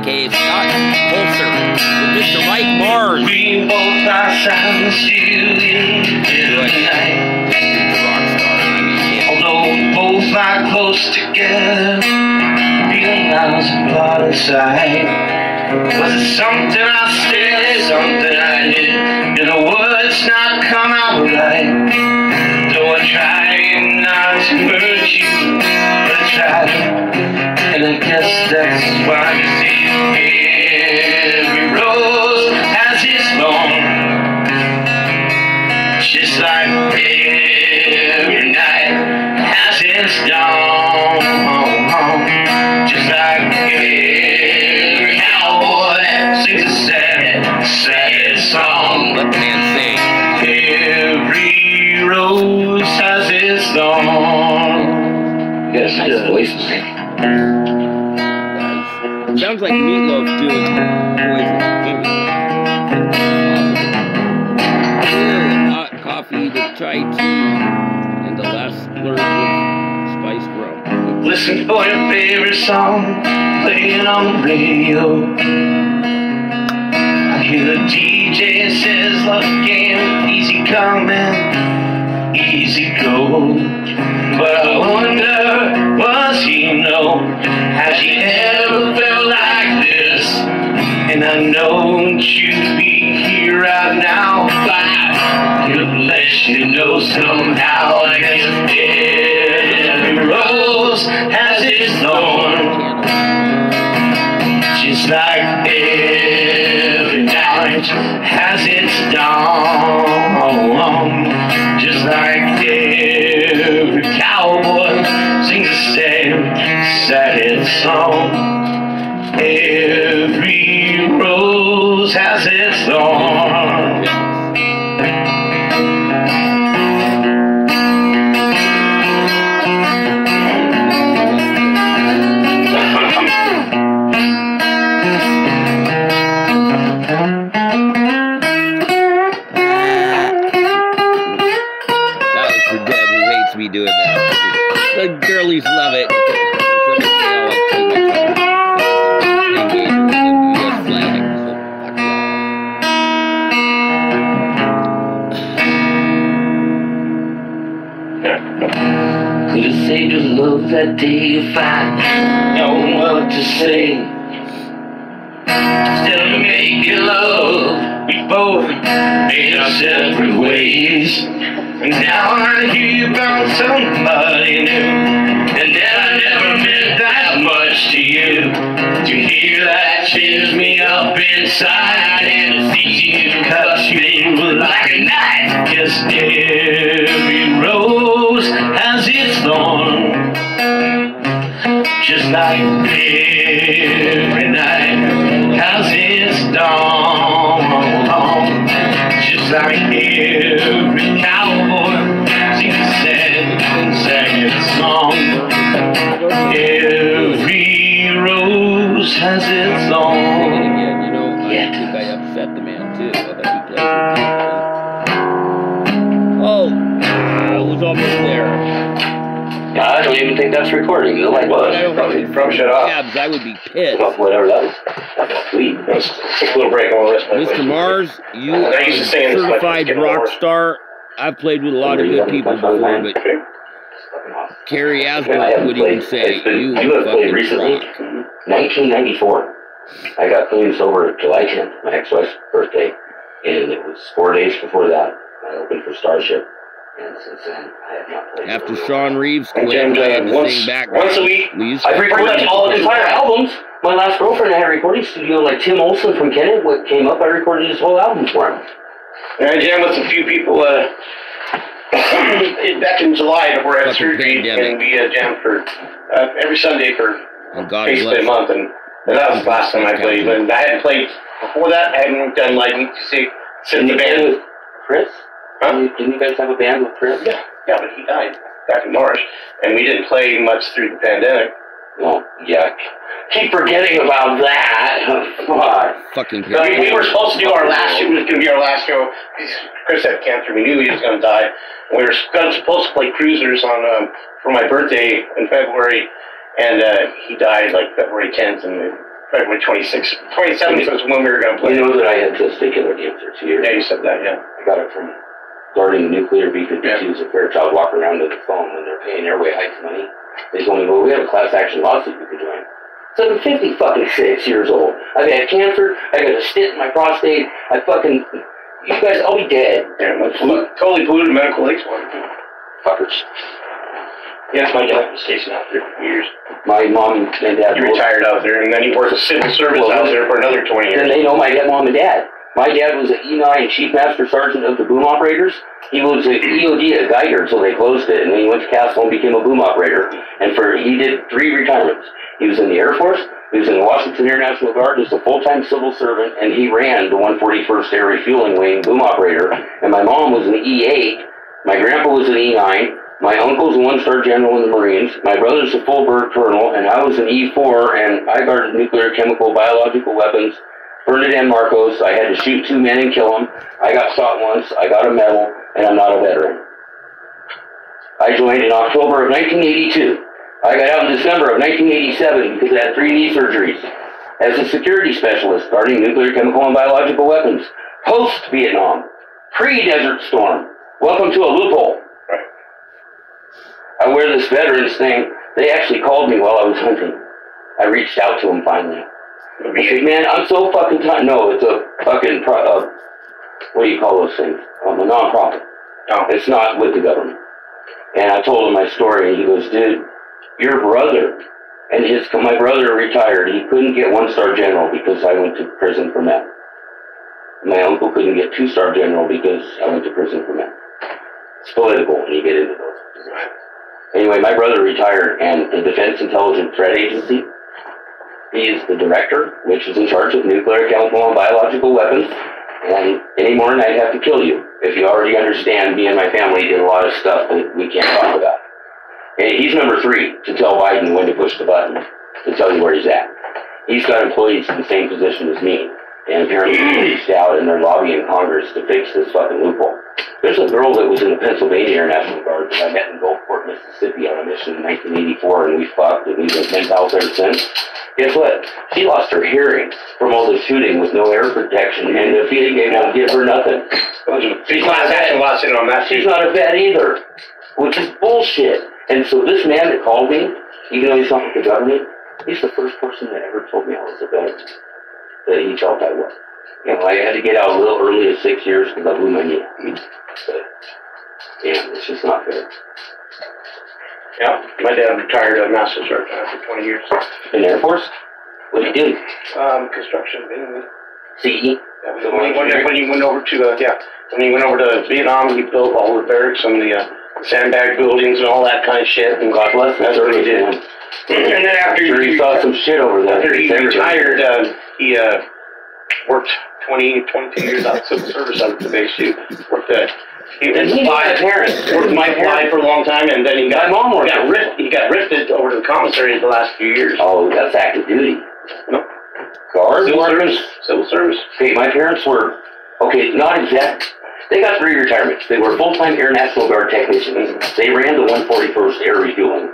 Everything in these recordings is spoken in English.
a.k.a. Scott Pulser, with Mr. Mike Mars. We both are silence you in the night. Although we both lie close together, feeling miles apart inside. Was it something I said, something I did? Did the words not come out right? Though I tried not to hurt you, but I tried. And I guess that's why you see every rose has its thorn. Just like every night has its dawn. Just like every cowboy sings a sad song. Let the man sing. Every rose has its thorn. Yes, nice voice. Sounds like Meatloaf doing voices. Hot coffee, the chai tea, and the last slurp of spiced rum. Listen for your favorite song playing on the radio. I hear the DJ says love game, easy come and easy go. But I wonder, was he know? Has he ever felt like this? And I know you'd be here right now. He'll let you know somehow. I guess every rose has its thorn. Just like every night has its dawn. Just like every cowboy sings a sad song. Every rose has its thorn. Me doing that. The girlies love it. Could have saved your love that day if I know what to say. Instead of making love, we both made our separate ways. And now I hear about somebody new, and that I never meant that much to you. To hear that cheers me up inside, and to see you cut you like a knife. Just every rose has its thorn. Just like every night has its dawn. Just like every cowboy sings a sad song. Every rose has its own. Again, you know, I think I upset the man too. Oh, it was almost there. I don't even think that's recording. You know, like what? Probably shut off. Cabs, I would be pissed. Well, whatever that is. That's sweet. Let's take a little break on this. Mr. Mars, you are a certified rock star. I've played with a lot of good people before, but Carrie Aswell would even say you have played fucking recently. rock. 1994. I got clean sober July 10th, my ex-wife's birthday, and it was 4 days before that. I opened for Starship. And since then, I have not played. After Sean Reeves quit, I had to sing back. Once a week, I've recorded all entire albums. My last girlfriend had a recording studio, like Tim Olson from Kennett. What came up, I recorded his whole album for him. And I jammed with a few people back in July before I had surgery, and we jammed for every Sunday for basically a month, and that was the last time I played. And I hadn't played before that. I hadn't done like since the band with Chris. Huh? Didn't you guys have a band with Chris? Yeah, but he died back in March, and we didn't play much through the pandemic. Well, yeah. Keep forgetting about that. Fuck. Fucking we were supposed to do our last show. It was going to be our last show. Chris had cancer. We knew he was going to die. We were supposed to play Cruisers on for my birthday in February, and he died like February 10th, and February 26th. 27th was when we were going to play. You know that I had testicular cancer 2 years ago. Yeah, you said that, yeah. I got it from guarding nuclear B-52s at Fairchild, walking around to the phone when they're paying airway heights money. They told me, well, we have a class action lawsuit you could join. So I'm 50 fucking 6 years old. I've had cancer. I got a stent in my prostate. You guys, I'll be dead. Yeah, totally polluted medical lakes water. Fuckers. Yes, my dad was stationed out there for years. My mom and dad. He retired out there, and then he worked a civil service out there for another 20 years. Then they know my mom and dad. My dad was an E9 Chief Master Sergeant of the boom operators. He was an EOD at Geiger until they closed it, and then he went to Castle and became a boom operator. And he did 3 retirements. He was in the Air Force, he was in the Washington Air National Guard, he was a full-time civil servant, and he ran the 141st Air Refueling Wing boom operator. And my mom was an E8, my grandpa was an E9, my uncle's a 1-star general in the Marines, my brother's a full bird colonel, and I was an E4, and I guarded nuclear, chemical, biological weapons, Bernadette Marcos. I had to shoot 2 men and kill them. I got shot once, I got a medal, and I'm not a veteran. I joined in October of 1982. I got out in December of 1987 because I had 3 knee surgeries. As a security specialist, guarding nuclear, chemical, and biological weapons. Post-Vietnam. Pre-Desert Storm. Welcome to a loophole. Right. I wear this veterans thing. They actually called me while I was hunting. I reached out to them finally. I said, man, I'm so fucking tired. No, it's a fucking, what do you call those things? A non-profit. Oh. It's not with the government. And I told him my story, and he goes, dude, your brother, and my brother retired. He couldn't get 1-star general because I went to prison for meth. My uncle couldn't get 2-star general because I went to prison for meth. It's political when you get into those. Anyway, my brother retired, and the Defense Intelligence Threat Agency, he is the director, which is in charge of nuclear, chemical, and biological weapons. And any morning I'd have to kill you. If you already understand, me and my family did a lot of stuff that we can't talk about. And he's number 3 to tell Biden when to push the button, to tell you where he's at. He's got employees in the same position as me. And apparently they reached out and they're lobbying Congress to fix this fucking loophole. There's a girl that was in the Pennsylvania Air National Guard that I met in Gulfport, Mississippi on a mission in 1984, and we fucked, and we've been sent out there since. Guess what? She lost her hearing from all the shooting with no air protection, and the VA won't give her nothing. She's not a vet. She's not a vet either, which is bullshit. And so this man that called me, even though he's not with the government, he's the first person that ever told me I was a veteran, that he felt I was. You know, I had to get out a little early at 6 years because I blew my knee. But, yeah, it's just not fair. Yeah, my dad retired as Master Sergeant after 20 years. In the Air Force? What did he do? Construction, mainly. CE? Yeah, when he went over to Vietnam, he built all the barracks and the sandbag buildings and all that kind of shit. And God bless him. That's what he did. And then after he saw some shit over there. After he retired, he worked 22 years out of civil service out of the base too. Worked worked my fly for a long time, and then he got rifted over to the commissary the last few years. Oh, that's active duty. No. Guard? Civil service. Okay, my parents were, not exact. They got 3 retirements. They were full-time Air National Guard technicians. They ran the 141st Air Refueling.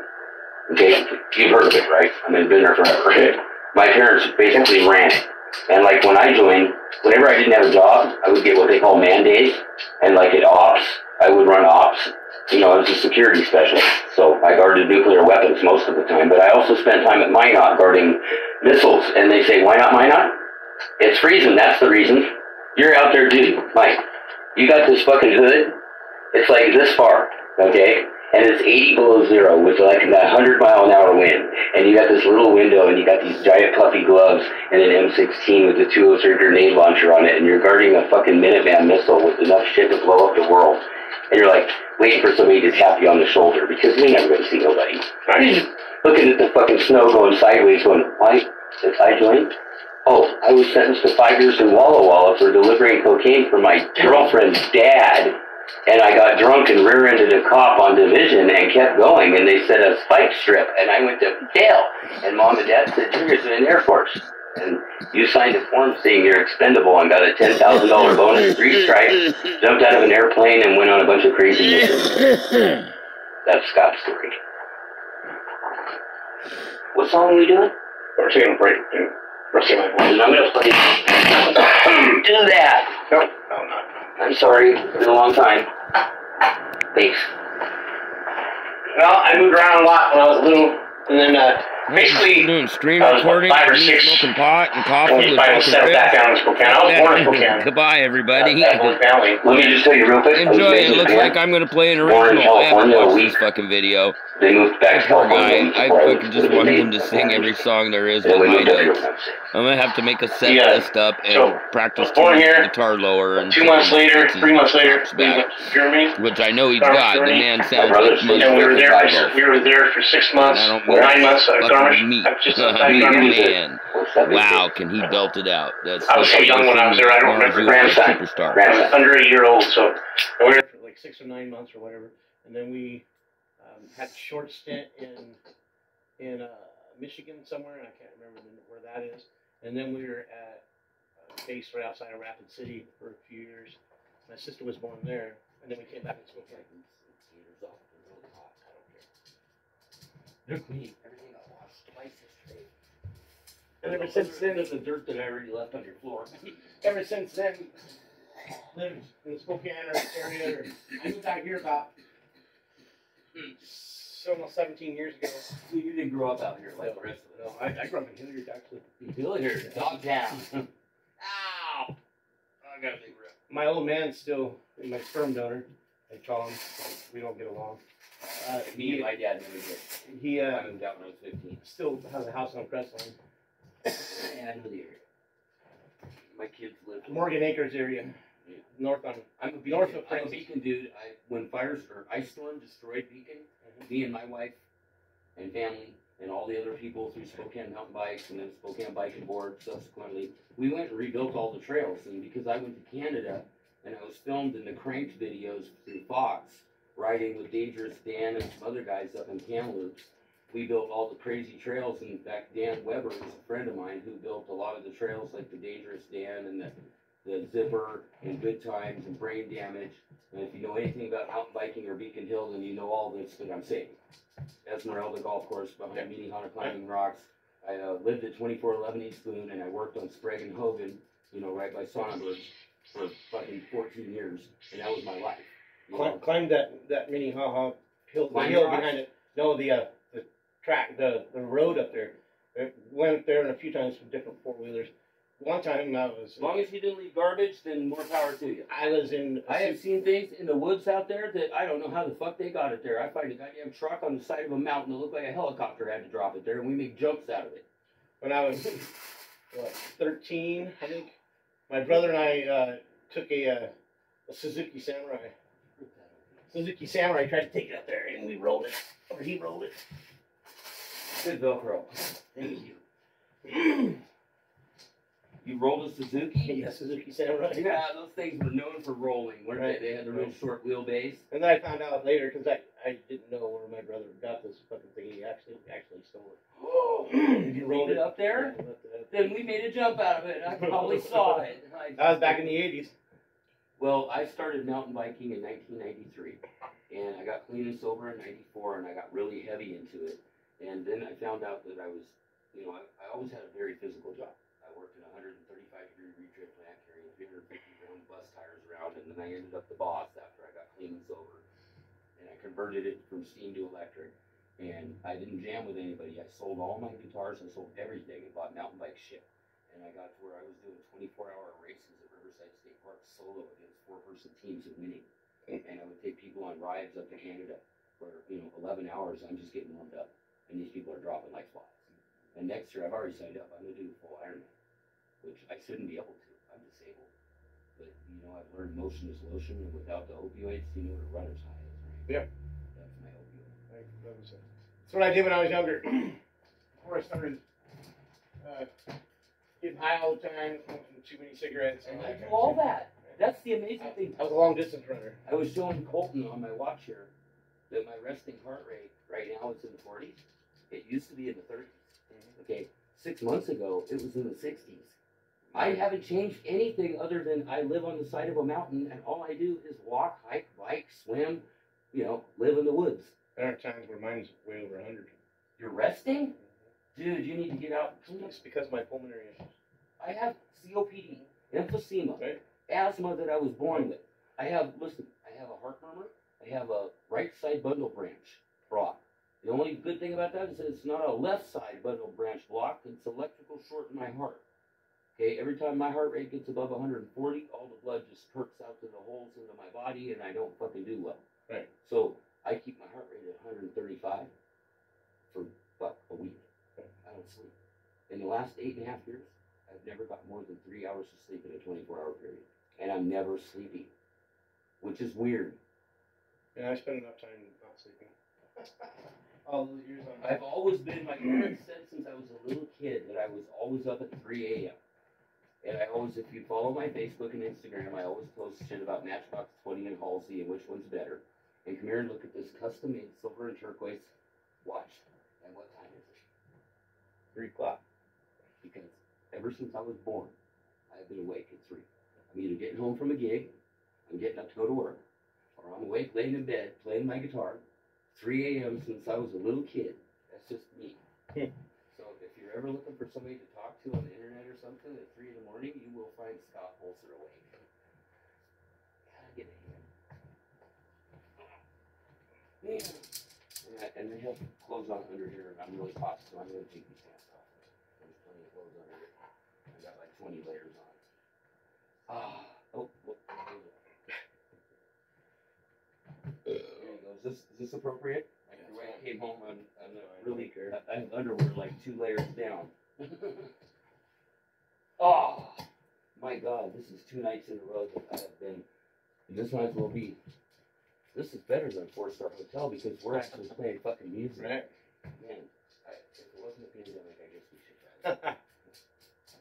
Okay, you've heard of it, right? I mean, been there forever. Okay. My parents basically ran it. And like when I joined, whenever I didn't have a job, I would get what they call man days. And like at ops, I would run ops. You know, I was a security specialist. So I guarded nuclear weapons most of the time. But I also spent time at Minot guarding missiles. And they say, why not Minot? It's freezing, that's the reason. You're out there, dude, Mike. You got this fucking hood. It's like this far, okay? And it's 80 below zero, which is like a 100-mile-an-hour wind. And you got this little window, and you got these giant puffy gloves, and an M16 with a 203 grenade launcher on it, and you're guarding a fucking Minuteman missile with enough shit to blow up the world. And you're like waiting for somebody to tap you on the shoulder, because we never going to see nobody. You're just looking at the fucking snow going sideways, going, why did I join? Oh, I was sentenced to 5 years in Walla Walla for delivering cocaine for my girlfriend's dad. And I got drunk and rear-ended a cop on division and kept going. And they said a spike strip. And I went to jail. And Mom and Dad said, you're in the Air Force. And you signed a form saying you're expendable and got a $10,000 bonus, 3 stripes, jumped out of an airplane and went on a bunch of crazy missions. That's Scott's story. What song are we doing? We're taking a break. Okay, my boys, I'm gonna play. Do that. No, not. I'm sorry. It's been a long time. Thanks. Well, I moved around a lot when I was little, and then basically doing stream I was recording, 5 or me 6. smoking pot and coffee And we with finally Uncle settled back Chris. down in Spokane. I was born in Spokane. Goodbye, everybody. Family. Let me just tell you real quick. Enjoy. It looks like I'm gonna play an Born in original. I haven't California, watched we- this fucking video. They moved back to Poor California. guy. I fucking just wanted him to sing every song there is with And we high moved up here. notes. I'm gonna have to make a set Yeah. list up and So, practice born tuning here, the guitar lower and 2 months later, 3 months later, chops we back, went to Germany. which I know he's Garmisch, got. The Germany. man sounds brother's like sweet. And we were there. motherfucking We were there for 6 months, I don't 9 months at fucking Garmisch. meat. Just outside Garmisch. Man, wow, can he belt it out? That's I was so young when I was there. I don't remember. Superstar. I was under 8 years old, so we were there for like 6 or 9 months or whatever. And then we had a short stint in Michigan somewhere, and I can't remember where that is. And then we were at a base right outside of Rapid City for a few years. My sister was born there, and then we came back and spoke like it's off. It's really hot. I don't care. Look me. Everything I washed twice yesterday. And ever since then, there's the dirt that I already left on your floor. ever since then, lived in the Spokane area. I moved out here about almost 17 years ago. So you didn't grow up out here like the rest of us. No, I grew up in Hilliard, actually. Hilliard, Dogtown. Ow! I got a big rip. My old man's still my sperm donor. I call him. We don't get along. Me and my dad never did. He I moved out when I was 15. still has a house on Crestline. Yeah, I know the area. My kids live in Morgan Acres area. Yeah. North on. I'm a North Beacon, of I'm a Francis. Beacon dude. When fires or ice storm destroyed Beacon, me and my wife and family and all the other people through Spokane Mountain Bikes and then Spokane Biking Board subsequently, we went and rebuilt all the trails. And because I went to Canada and I was filmed in the Cranked videos through Fox, riding with Dangerous Dan and some other guys up in Kamloops, we built all the crazy trails. And in fact, Dan Weber is a friend of mine who built a lot of the trails like the Dangerous Dan and the Zipper and Good Times and Brain Damage. And if you know anything about mountain biking or Beacon Hill, then you know all this that I'm saying. Esmeralda Golf Course behind Minnehaha Climbing Rocks. I lived at 2411 East Boone, and I worked on Sprague and Hogan, you know, right by Sonnenberg for fucking 14 years, and that was my life. Climbed that Minnehaha hill, the Climbing hill rocks? behind it. No, the track, the road up there. I went there and a few times with different 4-wheelers. One time I was. As long as you didn't leave garbage, then more power to you. I was in. I have seen things in the woods out there that I don't know how the fuck they got it there. I find a goddamn truck on the side of a mountain that looked like a helicopter had to drop it there, and we make jumps out of it. When I was 13, I think, my brother and I took a Suzuki Samurai. Suzuki Samurai tried to take it up there, and we rolled it, or he rolled it. Good Velcro. Thank you. You rolled a Suzuki? Yeah, Suzuki Samurai. Yeah, those things were known for rolling, weren't Right. they? They had the real short wheelbase. And then I found out later, because I didn't know where my brother got this fucking thing. He actually stole it. Oh, you rolled it up there? Yeah, left it up. Then we made a jump out of it. I probably saw it. That was back in the 80s. Well, I started mountain biking in 1993, and I got clean and sober in 94, and I got really heavy into it. And then I found out that I was, you know, I always had a very physical job. I worked in a 135-degree retread plant carrying 350-pound bus tires around, and then I ended up the boss after I got clean and sober. And I converted it from steam to electric, and I didn't jam with anybody. I sold all my guitars, I sold everything, and bought mountain bike shit. And I got to where I was doing 24-hour races at Riverside State Park solo against 4-person teams and winning. And I would take people on rides up to Canada for, 11 hours. I'm just getting warmed up, and these people are dropping like flies. And next year, I've already signed up. I'm going to do a full Ironman, which I shouldn't be able to. I'm disabled. But, I've learned motion is lotion, and without the opioids, you know what a runner's high is, right? Yeah. That's my opioid. That's what I did when I was younger. Before I started getting high all the time, smoking too many cigarettes. And I do all that. That's the amazing thing. I was a long distance runner. I was showing Colton on my watch here that my resting heart rate right now is in the 40s. It used to be in the 30s. Okay, 6 months ago, it was in the 60s. I haven't changed anything other than I live on the side of a mountain, and all I do is walk, hike, bike, swim, live in the woods. There are times where mine's way over 100. You're resting? Dude, dude, you need to get out. It's because of my pulmonary issues. I have COPD, emphysema, Right. asthma that I was born with. I have a heart murmur. I have a right side bundle branch block. The only good thing about that is that it's not a left side bundle branch block. It's electrical short in my heart. Okay, every time my heart rate gets above 140, all the blood just perks out to the holes into my body, and I don't fucking do well. Right. So I keep my heart rate at 135 for about a week. I don't sleep. In the last 8.5 years, I've never got more than 3 hours of sleep in a 24-hour period, and I'm never sleeping, which is weird. Yeah, I spend enough time not sleeping. All those years on. I've always been, my parents said since I was a little kid that I was always up at 3 a.m. And I always, if you follow my Facebook and Instagram, I always post shit about Matchbox 20 and Halsey and which one's better. And come here and look at this custom-made silver and turquoise watch. And what time is it? 3 o'clock. Because ever since I was born, I've been awake at 3. I'm either getting home from a gig, I'm getting up to go to work, or I'm awake laying in bed playing my guitar. 3 a.m. since I was a little kid. That's just me. So if you're ever looking for somebody to talk to on the internet or something at 3 in the morning, you will find Scott Holzer awake. Gotta get it here. And they have clothes on under here, and I'm really hot, so I'm going to take these pants off. There's plenty of clothes under here. I got like 20 layers on. There you go. Is this appropriate? Like the way I came home on really I have underwear like 2 layers down. Oh my God! This is 2 nights in a row that I have been. This might as well be. This is better than a 4-star hotel because we're actually playing fucking music. Right. Man, if it wasn't a pandemic, I guess we should try.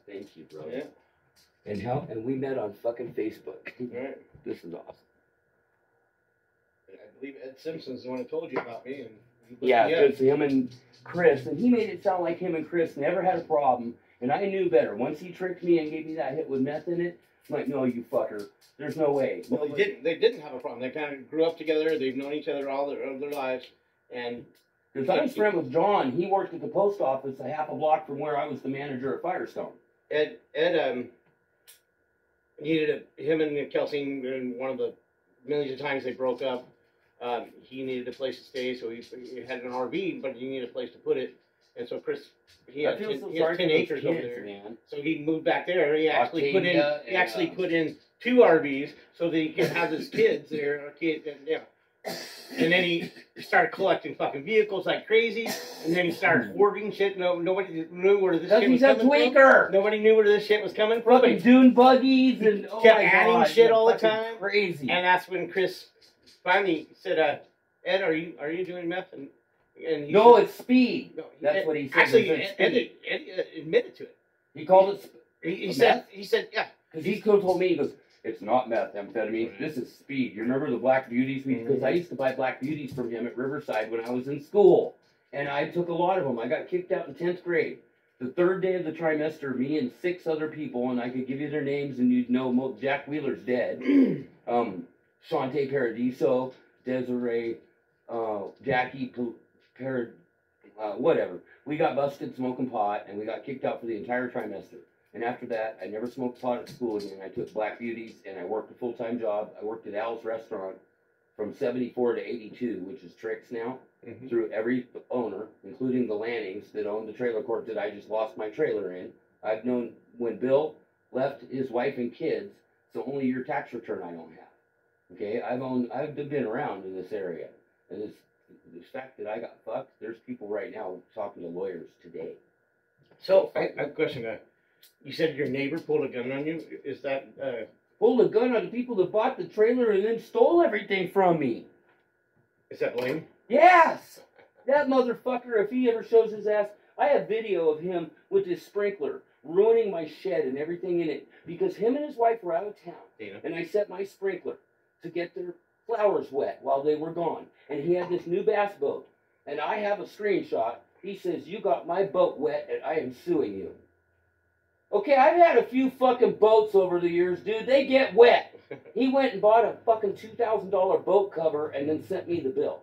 Thank you, bro. Yeah. And we met on fucking Facebook. Right. This is awesome. I believe Ed Simpson's the one who told you about me. And Yeah, because him and Chris, and he made it sound like him and Chris never had a problem, and I knew better. Once he tricked me and gave me that hit with meth in it, I'm like, no, you fucker. There's no way. Well, they didn't have a problem. They kind of grew up together. They've known each other all their lives. And because I was friends with John. He worked at the post office a half a block from where I was the manager at Firestone. Ed needed him and Kelsey, and one of the millions of times they broke up, he needed a place to stay, so he had an RV, but he needed a place to put it. And so Chris, he had 10 acres over there. Man. So he moved back there. He actually put in 2 RVs so that he could have his kids there. And then he started collecting fucking vehicles like crazy. And then he started hoarding shit. Nobody knew where this shit was coming from. Nobody knew where this shit was coming from. Fucking dune buggies and kept adding shit all the time. Crazy. And that's when Chris finally said, "Ed, are you doing meth?" And no, it's speed. No, that's what he said. Actually, Ed admitted to it. He called it. He said, yeah. Because he told me, he goes, it's not methamphetamine. Right. This is speed. You remember the Black Beauties? Because I used to buy Black Beauties from him at Riverside when I was in school, and I took a lot of them. I got kicked out in 10th grade. The 3rd day of the trimester, me and 6 other people, and I could give you their names, and you'd know Jack Wheeler's dead. Shante Paradiso, Desiree, Jackie. Whatever. We got busted smoking pot, and we got kicked out for the entire trimester. And after that, I never smoked pot at school again. I took Black Beauties, and I worked a full-time job. I worked at Al's Restaurant from 74 to 82, which is Tricks now, through every owner, including the Lannings that owned the trailer court that I just lost my trailer in. I've known when Bill left his wife and kids, so only your tax return I don't have. Okay? I've been around in this area. And the fact that I got fucked, there's people right now talking to lawyers today. So, I have a question. You said your neighbor pulled a gun on you. Is that... Pulled a gun on the people that bought the trailer and then stole everything from me. Is that Blaine? Yes! That motherfucker, if he ever shows his ass... I have video of him with his sprinkler ruining my shed and everything in it because him and his wife were out of town. Yeah. And I set my sprinkler to get their flowers wet while they were gone. And he had this new bass boat. And I have a screenshot. He says, you got my boat wet and I am suing you. Okay, I've had a few fucking boats over the years, dude. They get wet. He went and bought a fucking $2,000 boat cover and then sent me the bill.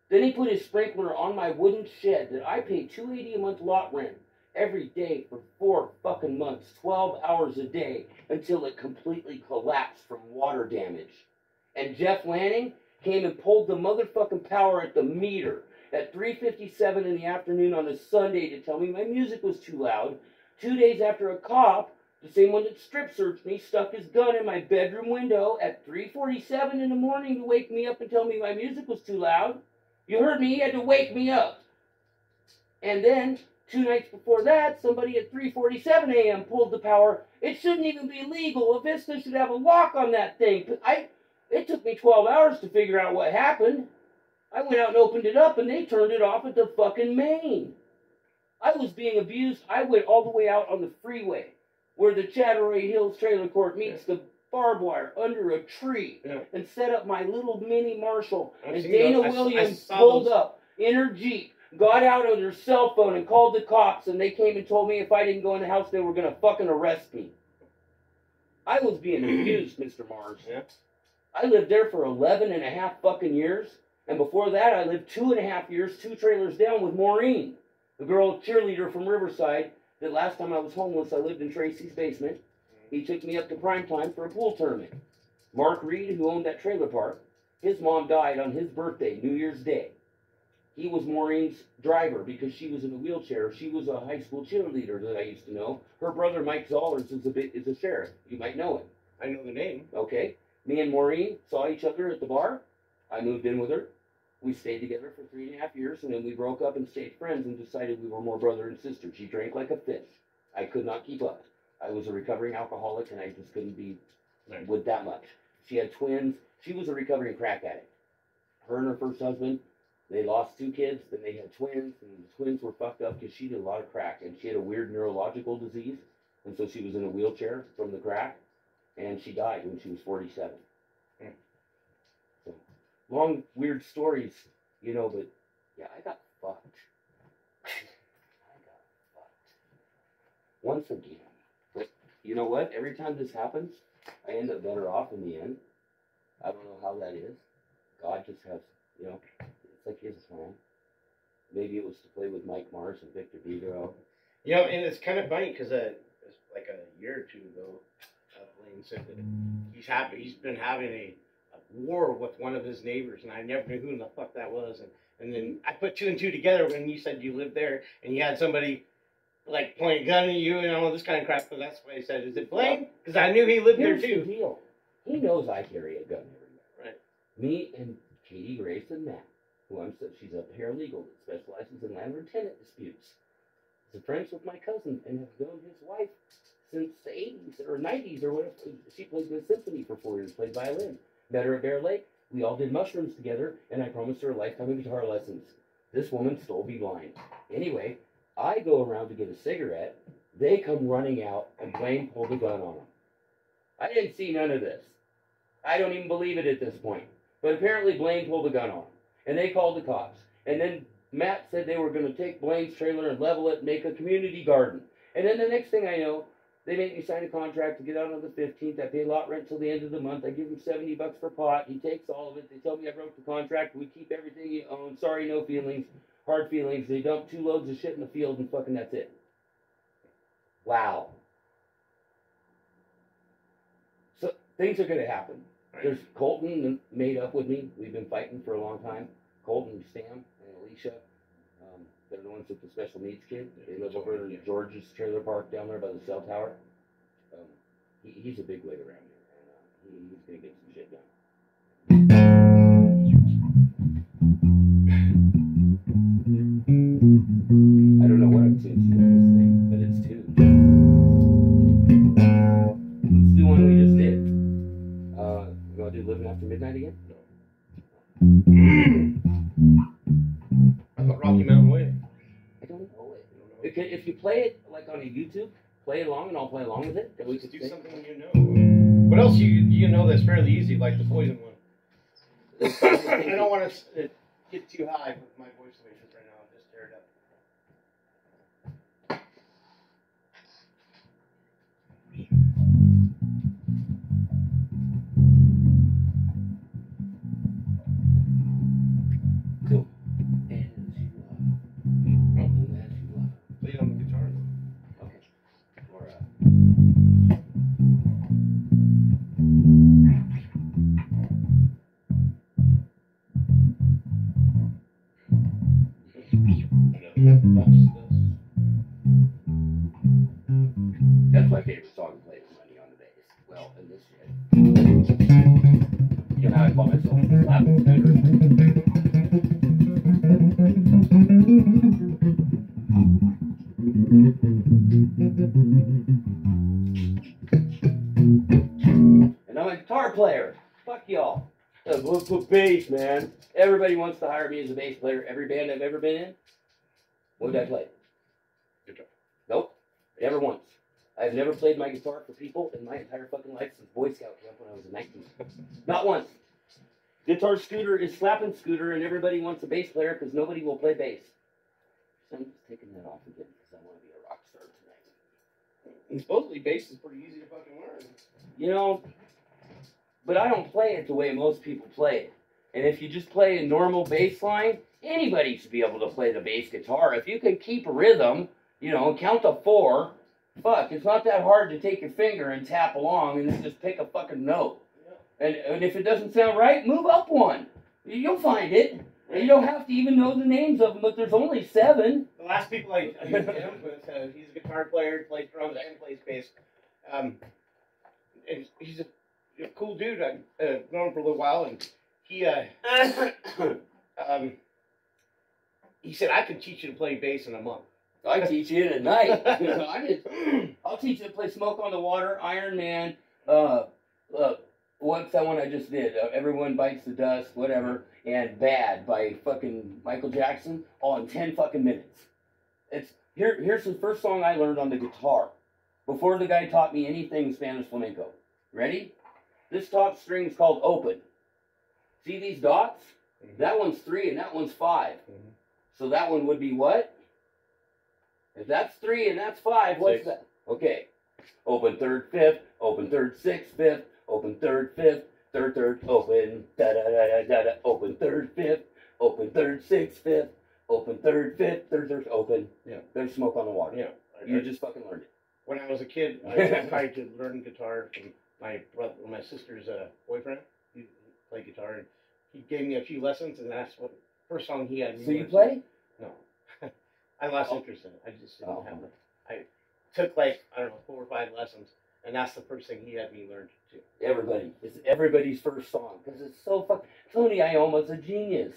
Then he put his sprinkler on my wooden shed that I paid $280 a month lot rent every day for 4 fucking months, 12 hours a day, until it completely collapsed from water damage. And Jeff Lanning came and pulled the motherfucking power at the meter at 3:57 in the afternoon on a Sunday to tell me my music was too loud. 2 days after a cop, the same one that strip searched me, stuck his gun in my bedroom window at 3:47 in the morning to wake me up and tell me my music was too loud. You heard me, he had to wake me up. And then, 2 nights before that, somebody at 3:47 a.m. pulled the power. It shouldn't even be legal. A Vista should have a lock on that thing. It took me 12 hours to figure out what happened. I went out and opened it up, and they turned it off at the fucking main. I was being abused. I went all the way out on the freeway, where the Chatteray Hills trailer court meets the barbed wire under a tree, and set up my little mini Marshall. And Dana Williams pulled up in her Jeep, got out on her cell phone and called the cops, and they came and told me if I didn't go in the house, they were going to fucking arrest me. I was being abused, Mr. Mars. Yeah. I lived there for 11 and a half fucking years, and before that, I lived 2.5 years, 2 trailers down with Maureen, the girl cheerleader from Riverside, that last time I was homeless, I lived in Tracy's basement. He took me up to Primetime for a pool tournament. Mark Reed, who owned that trailer park, his mom died on his birthday, New Year's Day. He was Maureen's driver because she was in a wheelchair. She was a high school cheerleader that I used to know. Her brother, Mike Zollers, is a sheriff. You might know him. I know the name. Okay. Me and Maureen saw each other at the bar. I moved in with her. We stayed together for 3.5 years, and then we broke up and stayed friends and decided we were more brother and sister. She drank like a fish. I could not keep up. I was a recovering alcoholic, and I just couldn't be with that much. She had twins. She was a recovering crack addict. Her and her first husband, they lost 2 kids, then they had twins, and the twins were fucked up because she did a lot of crack, and she had a weird neurological disease, and so she was in a wheelchair from the crack, and she died when she was 47. So, long, weird stories, you know, but, yeah, I got fucked. Once again. But you know what? Every time this happens, I end up better off in the end. I don't know how that is. God just has, you know, it's like his plan. Maybe it was to play with Mike Mars and Victor Vigero. You know, and it's kind of funny because it's like a year or 2 ago, Blaine said that he's been having a war with one of his neighbors, and I never knew who in the fuck that was. And then I put 2 and 2 together when you said you lived there, and you had somebody like pointing a gun at you and all this kind of crap. So that's why I said, "Is it Blaine?" Because I knew he lived there too. The deal. He knows I carry a gun everywhere. Right. Me and Katie Grace and Matt, who she's a paralegal that specializes in landlord-tenant disputes. She's friends with my cousin and has known his wife since the 80s or 90s or whatever. She played in a symphony for 4 years, played violin. Met her at Bear Lake. We all did mushrooms together, and I promised her a lifetime of guitar lessons. This woman stole me blind. Anyway, I go around to get a cigarette. They come running out, and Blaine pulled a gun on them. I didn't see none of this. I don't even believe it at this point. But apparently Blaine pulled a gun on them, and they called the cops. And then Matt said they were going to take Blaine's trailer and level it and make a community garden. And then the next thing I know, they make me sign a contract to get out on the 15th. I pay lot rent till the end of the month. I give him $70 for pot. He takes all of it. They tell me I broke the contract. We keep everything you own. Sorry, no feelings. Hard feelings. They dump 2 loads of shit in the field and fucking that's it. Wow. So things are going to happen. Right. There's Colton made up with me. We've been fighting for a long time. Colton, Sam, and Alicia. They're the ones with the special needs kid. They live over in George's trailer park down there by the cell tower. He's a big wig around here, and he's going to get some shit done. I don't know what I'm tuned to this thing, but it's tuned. Let's do one we just did. You want to do Living After Midnight again? No. I thought Rocky Mountain Way. I don't know it. If you play it like on a YouTube, play along and I'll play along with it. Then we could do something you know. What else you know that's fairly easy, like the Poison one? I don't want to get too high with my voice ratios right now. I'll just tear it up. Cool. That's my favorite song to play with money on the bass. Well, in this shit. You know how I call myself? Slapping scooter. And I'm a guitar player. Fuck y'all. Look for bass, man. Everybody wants to hire me as a bass player. Every band I've ever been in. What did I play? Guitar. Nope. Never once. I've never played my guitar for people in my entire fucking life since Boy Scout camp when I was 19. Not once. GuitarScooter is slapping scooter, and everybody wants a bass player because nobody will play bass. So I'm just taking that off again because I want to be a rock star tonight. And supposedly bass is pretty easy to fucking learn. You know, but I don't play it the way most people play it. And if you just play a normal bass line, anybody should be able to play the bass guitar. If you can keep a rhythm, you know, count to 4, fuck, it's not that hard to take your finger and tap along and then just pick a fucking note. And if it doesn't sound right, move up one. You'll find it. And you don't have to even know the names of them, but there's only 7. The last people I used him with, he's a guitar player, plays drums and plays bass. And he's a cool dude. I've known him for a little while, and he said, I could teach you to play bass in a month. I teach you in a night. I'll teach you to play Smoke on the Water, Iron Man, what's that one I just did? Everyone Bites the Dust, whatever, and Bad by fucking Michael Jackson, all in 10 fucking minutes. Here's the first song I learned on the guitar, before the guy taught me anything Spanish flamenco. Ready? This top string is called open. See these dots? Mm-hmm. That one's 3 and that one's 5. Mm-hmm. So that one would be what? If that's 3 and that's 5, what's 6. That? Okay. Open 3rd, 5th, open 3rd, 6th, 5th, open 3rd, 5th, 3rd, open, da-da-da-da-da-da, open 3rd, 5th, open 3rd, 6th, 5th, open 3rd, 5th, 3rd, open. Yeah. There's Smoke on the Water. Yeah. You just fucking learned it. When I was a kid, I tried to learn guitar from my brother, my sister's boyfriend. He played guitar, and he gave me a few lessons, and that's what first song he had me. So you play? No. I lost interest in it. I just didn't have it. I took like, I don't know, 4 or 5 lessons, and that's the first thing he had me learn to do. It's everybody's first song, because it's so fucking... Tony Iomma's a genius.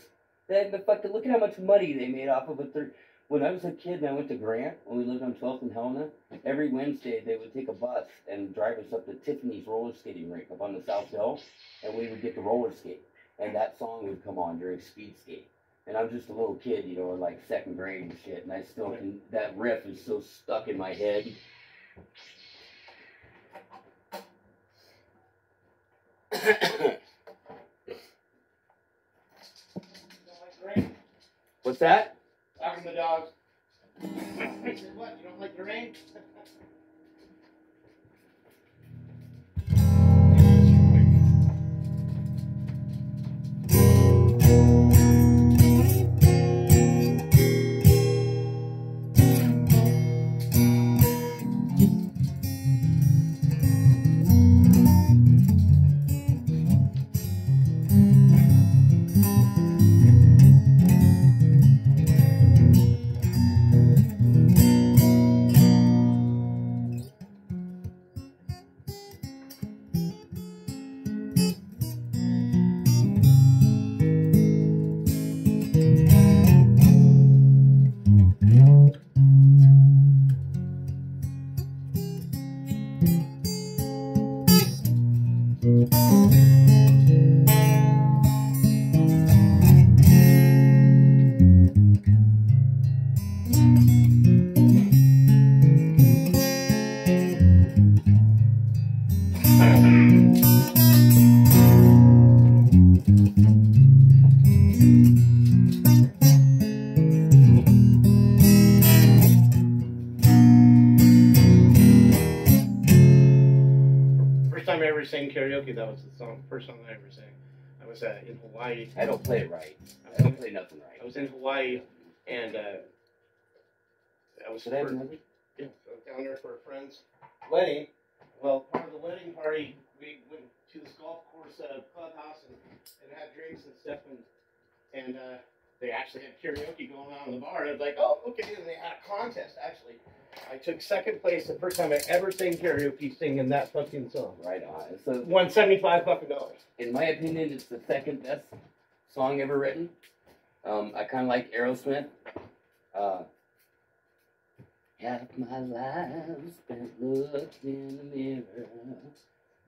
Look at how much money they made off of it. When I was a kid and I went to Grant, when we lived on 12th and Helena, every Wednesday they would take a bus and drive us up to Tiffany's roller skating rink up on the South Hill, and we would get to roller skate. And that song would come on during speed skate. And I'm just a little kid, you know, in like 2nd grade and shit, and I still can, that riff is so stuck in my head. What's that? Talking to the dogs. I said, what? You don't like the rain? Sang karaoke. That was the first song I ever sang. I was in Hawaii. I don't play it right. I don't play nothing right. I was in Hawaii, and I was down there for a friend's wedding. Well, part of the wedding party, we went to this golf course clubhouse and had drinks and stuff, and they actually had karaoke going on in the bar. And I was like, oh, okay. And they had a contest, actually. I took second place the first time I ever sang karaoke singing that fucking song. Right on. So, won $75 fucking. In my opinion, it's the second best song ever written. I kind of like Aerosmith. Half my life spent looking in the mirror.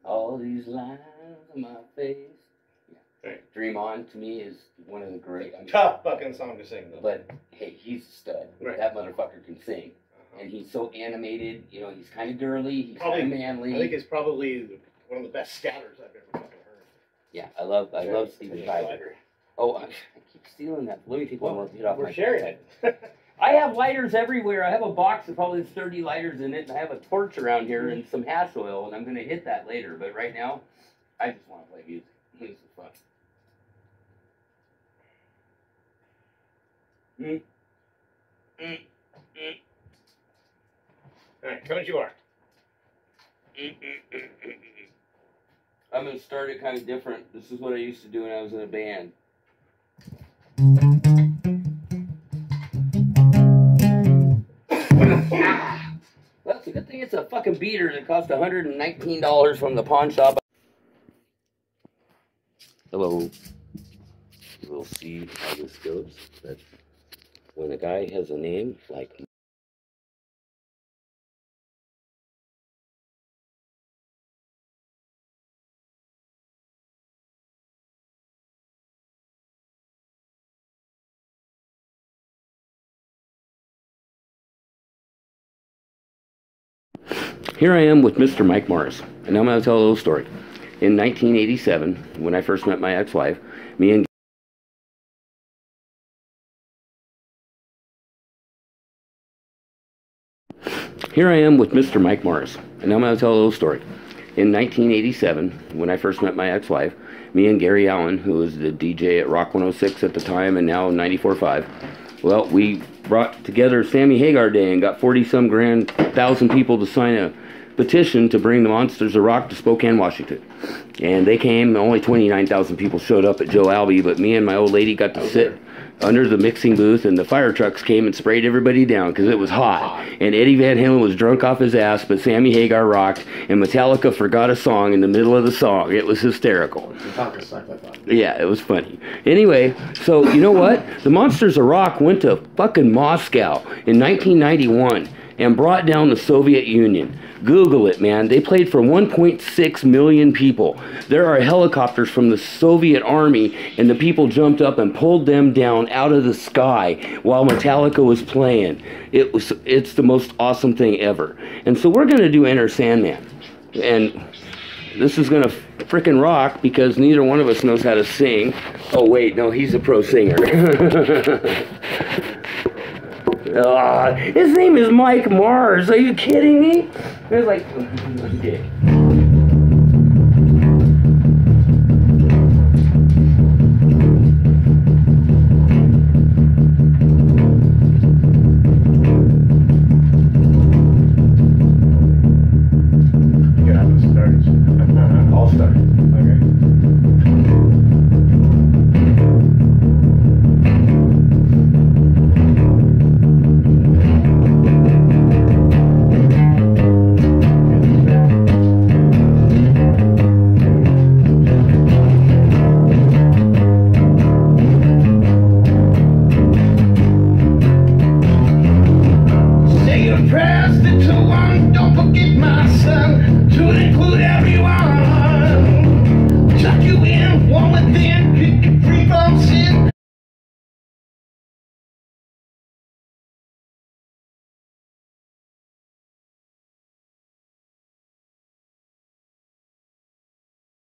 All these lines on my face. Yeah. Right. Dream On to me is one of the great. Tough fucking song to sing, though. But hey, he's a stud. Right. That motherfucker can sing. And he's so animated, you know, he's kind of girly, he's kind of manly. I think it's probably one of the best scatters I've ever fucking heard. Yeah, I love Steven Tyler. Oh, I keep stealing that. Let me take one more hit off We're sharing it. I have lighters everywhere. I have a box of probably 30 lighters in it, and I have a torch around here and some hash oil, and I'm going to hit that later. But right now, I just want to play music. This is fun. All right, come as you are. I'm going to start it kind of different. This is what I used to do when I was in a band. Well, it's a good thing it's a fucking beater that cost $119 from the pawn shop. Hello. We'll see how this goes. But when a guy has a name like Here I am with Mr. Mike Morris, and I'm going to tell a little story. In 1987, when I first met my ex-wife, me and Here I am with Mr. Mike Morris, and I'm going to tell a little story. In 1987, when I first met my ex-wife, me and Gary Allen, who was the DJ at Rock 106 at the time and now 94.5, well, we brought together Sammy Hagar Day and got 40-some thousand people to sign a petition to bring the Monsters of Rock to Spokane, Washington. And they came, only 29,000 people showed up at Joe Albee, but me and my old lady got to sit under the mixing booth, and the fire trucks came and sprayed everybody down because it was hot. And Eddie Van Halen was drunk off his ass, but Sammy Hagar rocked, and Metallica forgot a song in the middle of the song. It was hysterical. Yeah, it was funny. Anyway, so you know what? The Monsters of Rock went to fucking Moscow in 1991 and brought down the Soviet Union. Google it, man. They played for 1.6 million people. There are helicopters from the Soviet army, and the people jumped up and pulled them down out of the sky while Metallica was playing. It's the most awesome thing ever. And so we're going to do Enter Sandman. And this is going to frickin' rock because neither one of us knows how to sing. Oh, wait, no, he's a pro singer. His name is Mike Mars. Are you kidding me? It's like, dick. You have to start. I'll start. Okay. Say your prayers to one, don't forget my son, to include